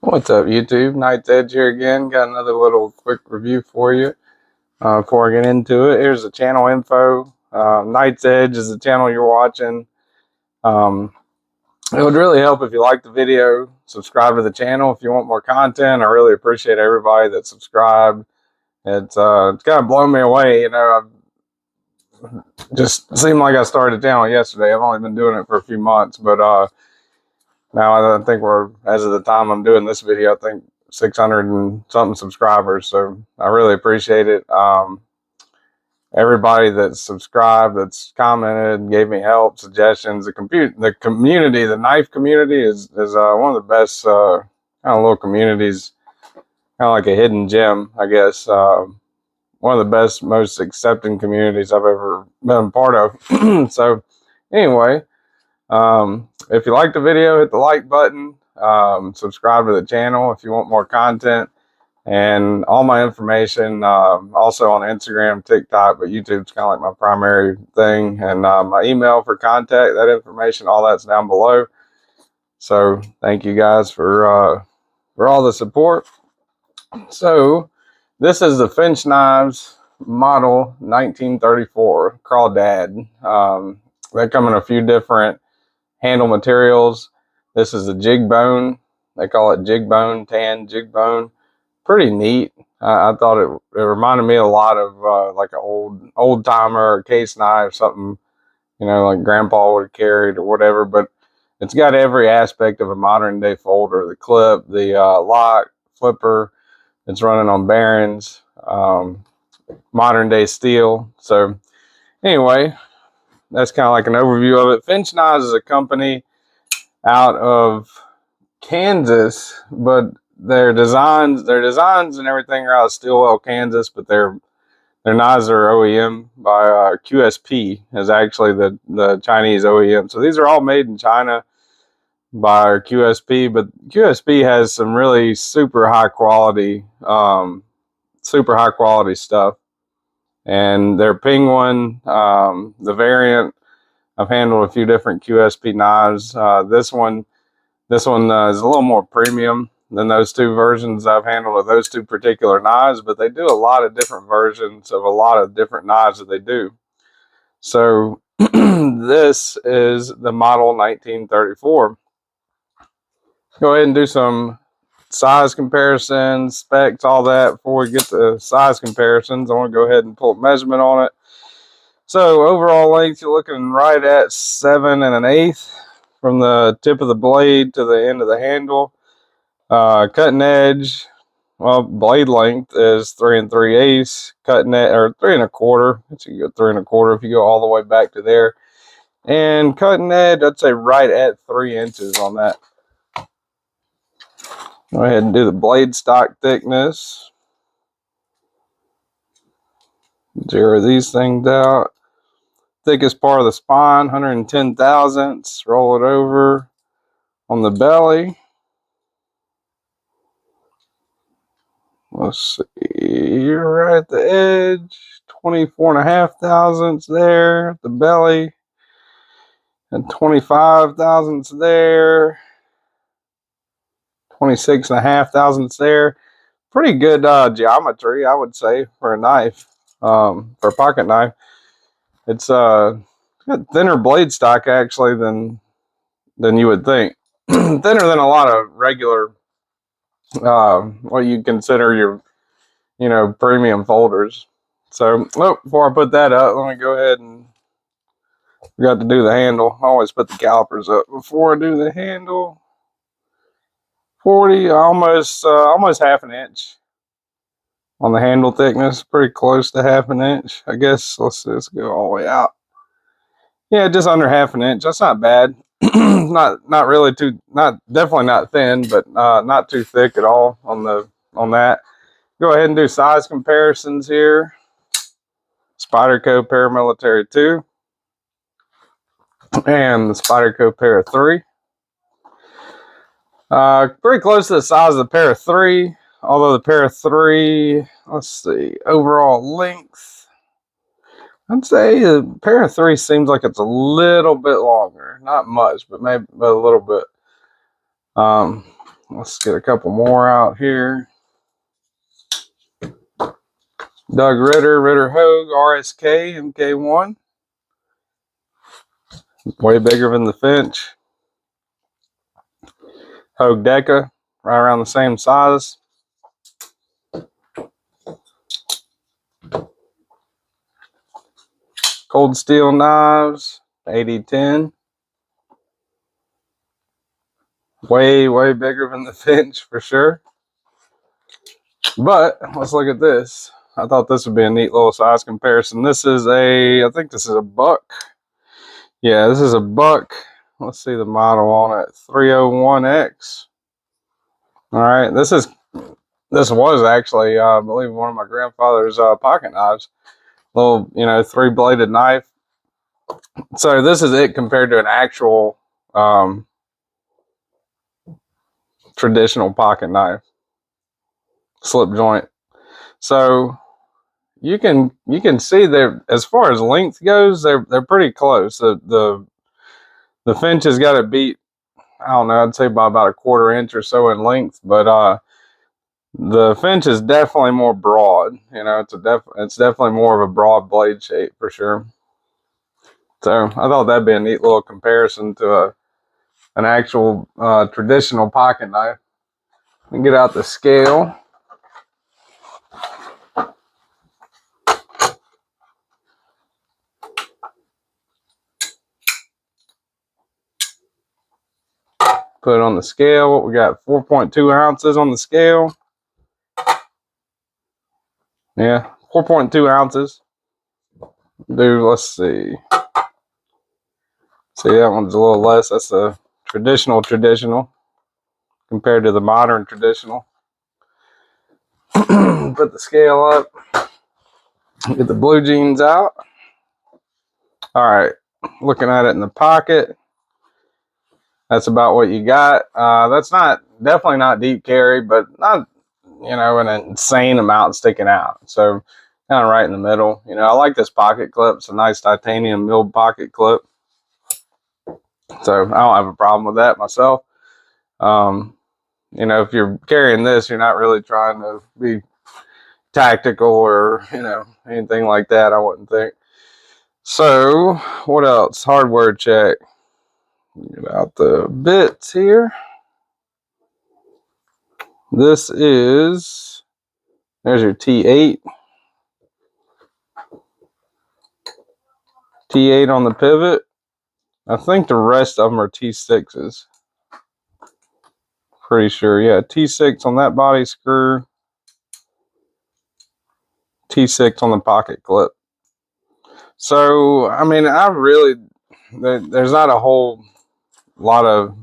What's up, YouTube? Knight's Edge here again. Got another little quick review for you. Before I get into it, here's the channel info. Knight's Edge is the channel you're watching. It would really help if you like the video. Subscribe to the channel if you want more content. I really appreciate everybody that subscribed. It's kind of blown me away. I've just seemed like I started the channel yesterday. I've only been doing it for a few months, but now I think we're, as of the time I'm doing this video, I think 600 and something subscribers. So I really appreciate it. Everybody that's subscribed, that's commented, gave me help, suggestions. The community, the knife community is one of the best kind of little communities, kind of like a hidden gem, I guess. One of the best, most accepting communities I've ever been a part of. So anyway, if you like the video, hit the like button. Subscribe to the channel if you want more content, and all my information also on Instagram, TikTok, but YouTube's kind of like my primary thing. And my email for contact, that information, all that's down below. So thank you guys for all the support. So this is the Finch Knives model 1934 crawdad. They come in a few different handle materials. This is a jig bone. They call it jig bone, tan jig bone. Pretty neat. I thought it reminded me a lot of like an old timer or case knife, something, like grandpa would have carried or whatever. But it's got every aspect of a modern day folder: the clip, the lock, flipper. It's running on bearings, modern day steel. So anyway, that's kind of like an overview of it. Finch Knives is a company out of Kansas, but their designs and everything are out of Stillwell, Kansas, but their knives are OEM by QSP, is actually the Chinese OEM. So these are all made in China by QSP, but QSP has some really super high quality stuff. And their Penguin, the variant, I've handled a few different QSP knives. This one is a little more premium than those two versions I've handled of those two particular knives, but they do a lot of different versions of a lot of different knives that they do. So this is the model 1934. Go ahead and do some size comparisons, specs, all that. Before we get to size comparisons, I want to go ahead and pull a measurement on it. So overall length, you're looking right at 7 1/8 from the tip of the blade to the end of the handle. Cutting edge, well, blade length is 3 3/8. Cutting edge, or 3 1/4. So you go 3 1/4 if you go all the way back to there. And cutting edge, I'd say right at 3 inches on that. Go ahead and do the blade stock thickness. Zero these things out. Thickest part of the spine, 110 thousandths. Roll it over on the belly. Let's see, right at the edge, 24.5 thousandths there at the belly, and 25 thousandths there, 26.5 thousandths there. Pretty good geometry, I would say, for a knife, for a pocket knife. It's got thinner blade stock actually than you would think. Thinner than a lot of regular, what you consider your premium folders. So, before I put that up, let me go ahead and forgot to do the handle. I always put the calipers up before I do the handle. 40, almost half an inch on the handle thickness. Pretty close to half an inch, I guess. Let's go all the way out. Yeah, just under half an inch. That's not bad. not really too, definitely not thin, but not too thick at all on that. Go ahead and do size comparisons here. Spyderco Paramilitary 2 and the Spyderco Para 3. Pretty close to the size of the Para 3, although the Para 3, let's see, overall length, I'd say the Para 3 seems like it's a little bit longer. Not much, but maybe a little bit. Let's get a couple more out here. Doug Ritter Hogue, RSK, MK1. Way bigger than the Finch. Hogue Deca, right around the same size. Cold Steel Knives, 8010. Way bigger than the Finch for sure. But let's look at this. I thought this would be a neat little size comparison. This is I think this is a buck. Yeah, this is a buck. Let's see the model on it. 301X. All right, this was actually, I believe, one of my grandfather's pocket knives. Little, 3-bladed knife. So this is it compared to an actual traditional pocket knife, slip joint. So you can see there, as far as length goes, they're pretty close. The Finch has got it beat, I don't know, I'd say by about a 1/4 inch or so in length, but the Finch is definitely more broad. It's definitely more of a broad blade shape for sure. So I thought that'd be a neat little comparison to an actual traditional pocket knife. And get out the scale. Put it on the scale. What we got? 4.2 ounces on the scale. Yeah, 4.2 ounces. Let's see. See, that one's a little less. That's a traditional compared to the modern traditional. Put the scale up. Get the blue jeans out. All right, looking at it in the pocket. That's about what you got. That's definitely not deep carry, but not, an insane amount sticking out. So kind of right in the middle. I like this pocket clip. It's a nice titanium milled pocket clip. So I don't have a problem with that myself. If you're carrying this, you're not really trying to be tactical or, anything like that, I wouldn't think. So what else? Hardware check. Get out the bits here. There's your T8. T8 on the pivot. I think the rest of them are T6s. Pretty sure, yeah. T6 on that body screw. T6 on the pocket clip. So, I mean, there's not a whole lot of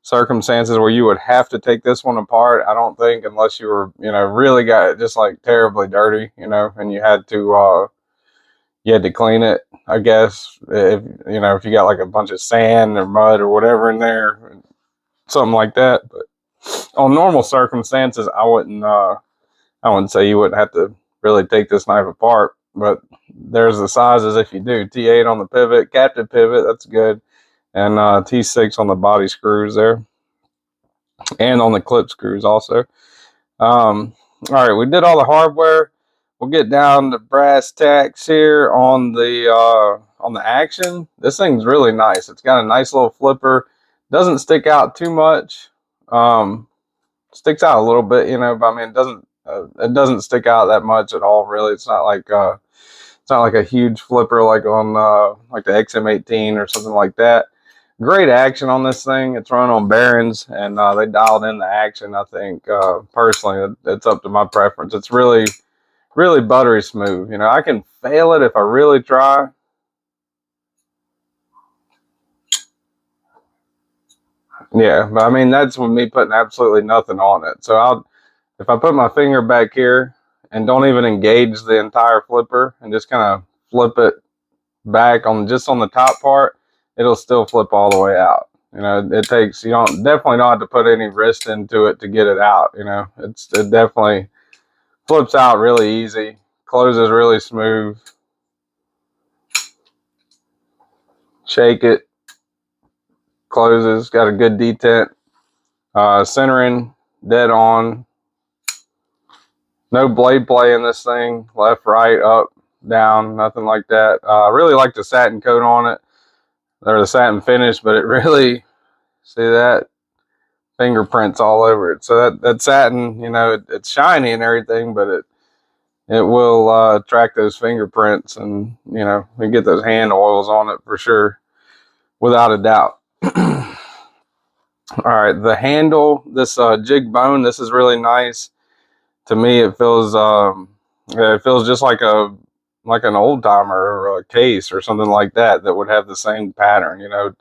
circumstances where you would have to take this one apart. I don't think, unless you were, really got it just like terribly dirty, and you had to clean it, I guess. If you got like a bunch of sand or mud or whatever in there, something like that. But on normal circumstances, I wouldn't say you wouldn't have to really take this knife apart. But there's the sizes if you do. T8 on the pivot, captive pivot, that's good. And T6 on the body screws there. And on the clip screws also. All right, we did all the hardware. We'll get down to brass tacks here on the action. This thing's really nice. It's got a nice little flipper. Doesn't stick out too much. Sticks out a little bit, but I mean, it doesn't stick out that much at all. Really, it's not like a huge flipper like on like the XM18 or something like that. Great action on this thing. It's run on bearings, and they dialed in the action. I think personally, it's up to my preference. It's really buttery smooth. I can fail it if I really try. Yeah, but I mean, that's with me putting absolutely nothing on it. So if I put my finger back here and don't even engage the entire flipper and just kind of flip it back just on the top part, it'll still flip all the way out. Definitely don't have to put any wrist into it to get it out. It definitely flips out really easy, closes really smooth. Shake it, closes, got a good detent. Centering, dead on. No blade play in this thing. Left, right, up, down, nothing like that. I really like the satin coat on it. Or the satin finish, but it really, see that? Fingerprints all over it. So that satin, you know, it's shiny and everything, but it will track those fingerprints, and you know, we get those hand oils on it for sure, without a doubt. All right, the handle, this jig bone, this is really nice. To me, it feels just like an old timer or a case or something like that would have the same pattern. You know,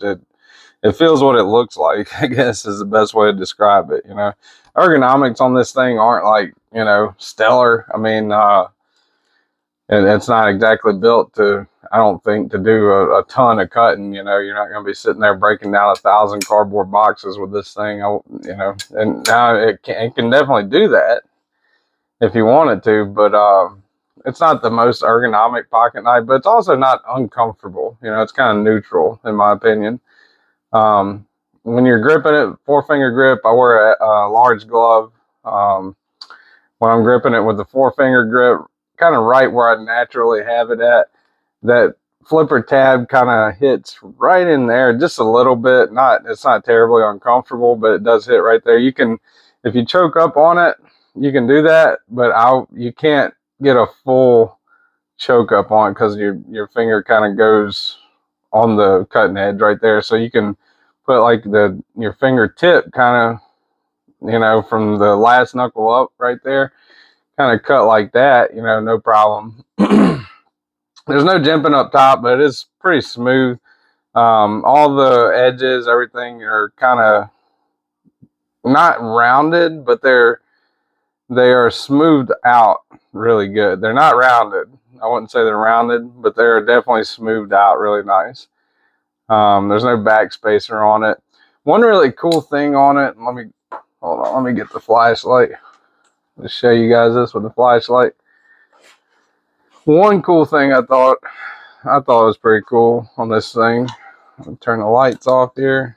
it feels what it looks like, I guess, is the best way to describe it. You know, ergonomics on this thing aren't like, you know, stellar. I mean, and it's not exactly built to, I don't think, to do a ton of cutting. You know, you're not going to be sitting there breaking down 1,000 cardboard boxes with this thing. You know, and now it can definitely do that if you wanted to, but it's not the most ergonomic pocket knife, but it's also not uncomfortable. You know, it's kind of neutral in my opinion. When you're gripping it, 4-finger grip, I wear a large glove. When I'm gripping it with the 4-finger grip, kind of right where I naturally have it at, that flipper tab kind of hits right in there just a little bit. It's not terribly uncomfortable, but it does hit right there. You can, if you choke up on it, you can do that, but you can't get a full choke up on it because your finger kind of goes on the cutting edge right there. So you can put like your fingertip kind of, you know, from the last knuckle up right there, kind of cut like that, you know, no problem. There's no jimping up top, but it is pretty smooth. All the edges, everything are kind of not rounded, but they are smoothed out really good. They're not rounded. I wouldn't say they're rounded, but they're definitely smoothed out really nice. There's no backspacer on it. One really cool thing on it, hold on, let me get the flashlight. Let's show you guys this with the flashlight. One cool thing I thought was pretty cool on this thing. I'll turn the lights off here.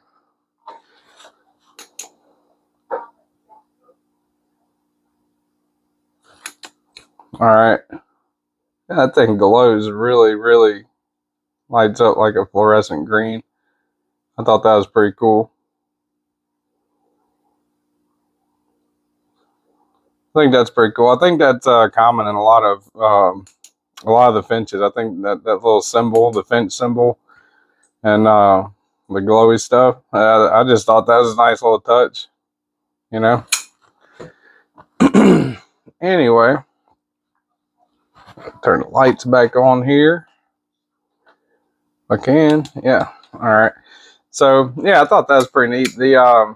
All right, that thing glows really, really, lights up like a fluorescent green. I thought that was pretty cool. I think that's pretty cool. I think that's common in a lot of the Finches. I think that little symbol, the Finch symbol, and the glowy stuff. I just thought that was a nice little touch, you know. Anyway, turn the lights back on here. If I can, yeah. All right. So yeah, I thought that was pretty neat. The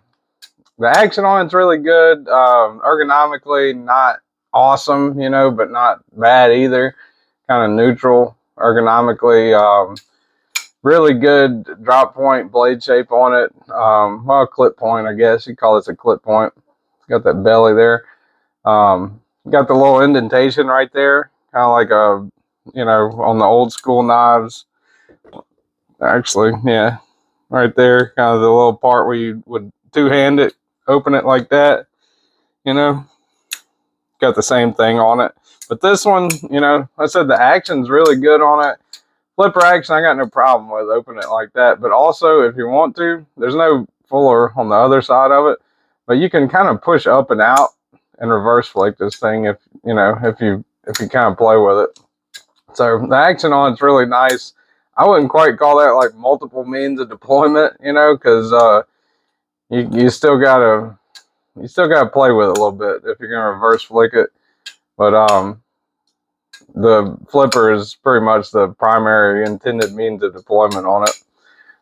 action on it's really good. Ergonomically, not awesome, you know, but not bad either. Kind of neutral ergonomically. Really good drop point blade shape on it. Well, clip point, I guess you call this a clip point. It's got that belly there. Got the little indentation right there, kind of like you know, on the old school knives. Actually, yeah, right there, kind of the little part where you would two-hand it, open it like that, you know. Got the same thing on it. But this one, you know, I said the action's really good on it. Flipper action, I got no problem with opening it like that. But also, if you want to, there's no fuller on the other side of it, but you can kind of push up and out and reverse flick this thing if you know, if you kind of play with it. So the action on it's really nice. I wouldn't quite call that like multiple means of deployment, you know, because you still gotta play with it a little bit if you're gonna reverse flick it. But the flipper is pretty much the primary intended means of deployment on it.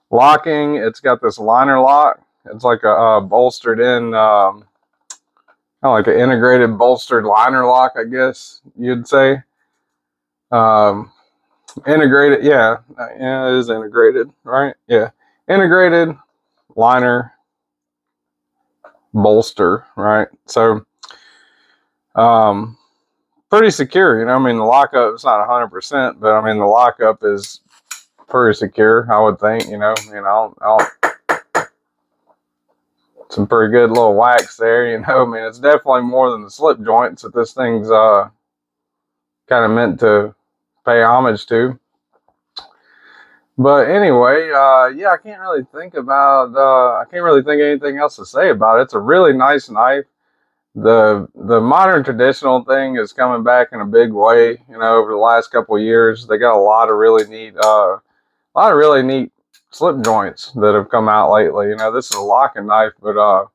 Locking, it's got this liner lock. It's like a bolstered in, kind of like an integrated bolstered liner lock, I guess you'd say. Integrated, yeah, it is integrated, right? Yeah, integrated liner bolster, right? So, pretty secure, you know. I mean, the lockup is not 100%, but I mean, the lockup is pretty secure, I would think, you know. I don't some pretty good little wax there, you know. I mean, it's definitely more than the slip joints that this thing's kind of meant to pay homage to. But anyway, yeah, I can't really think anything else to say about it. It's a really nice knife. The modern traditional thing is coming back in a big way, you know, over the last couple of years. They got a lot of really neat slip joints that have come out lately. You know, this is a locking knife, but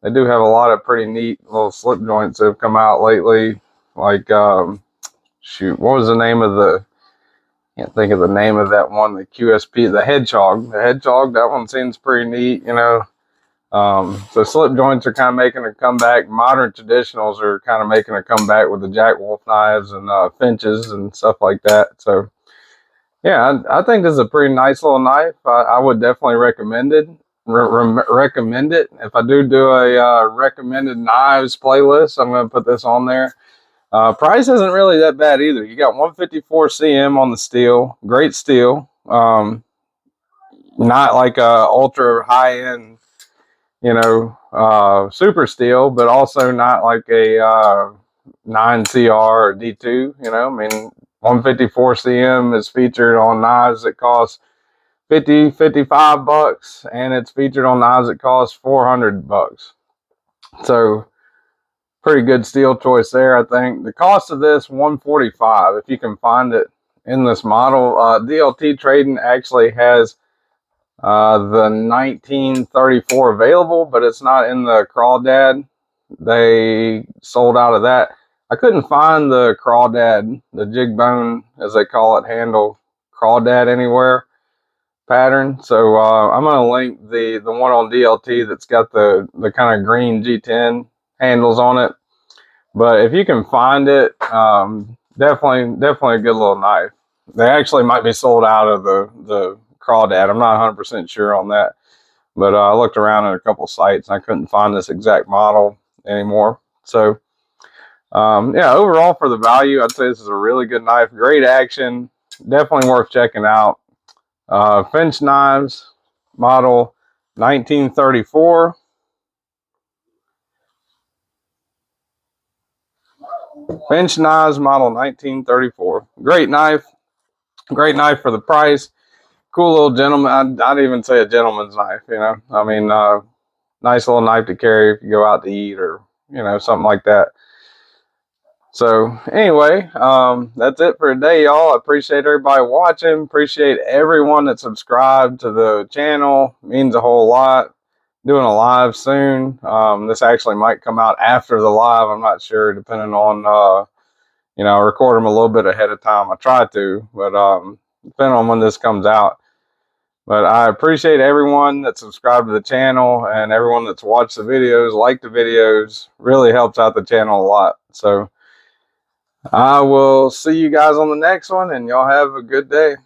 they do have a lot of pretty neat little slip joints that have come out lately. Like, shoot, what was the name of the? Can't think of the name of that one. The QSP, the Hedgehog. The Hedgehog. That one seems pretty neat. You know. So slip joints are kind of making a comeback. Modern traditionals are kind of making a comeback with the Jack Wolf knives and Finches and stuff like that. So yeah, I think this is a pretty nice little knife. I would definitely recommend it. Recommend it. If I do a recommended knives playlist, I'm going to put this on there. Price isn't really that bad either. You got 154 cm on the steel. Great steel. Not like a ultra high end, you know, super steel, but also not like a 9CR or D2, you know. I mean, 154 cm is featured on knives that cost $55, and it's featured on knives that cost $400. So pretty good steel choice there, I think. The cost of this, $145 if you can find it in this model. DLT Trading actually has the 1934 available, but it's not in the crawdad. They sold out of that. I couldn't find the crawdad, the jig bone, as they call it, handle crawdad anywhere pattern. So I'm going to link the one on DLT that's got the kind of green G10 handles on it. But if you can find it, definitely a good little knife. They actually might be sold out of the crawdad. I'm not 100% sure on that, but I looked around at a couple sites and I couldn't find this exact model anymore. So yeah, overall for the value, I'd say this is a really good knife. Great action, definitely worth checking out. Finch Knives, model 1934. Finch Knives, model 1934. Great knife for the price. Cool little gentleman. I'd even say a gentleman's knife, you know. I mean, nice little knife to carry if you go out to eat or, you know, something like that. So anyway, that's it for today, y'all. I appreciate everybody watching. Appreciate everyone that subscribed to the channel. It means a whole lot. Doing a live soon. This actually might come out after the live. I'm not sure, depending on, you know, I record them a little bit ahead of time. I try to, but depending on when this comes out. But I appreciate everyone that subscribed to the channel and everyone that's watched the videos, liked the videos. Really helps out the channel a lot. So I will see you guys on the next one, and y'all have a good day.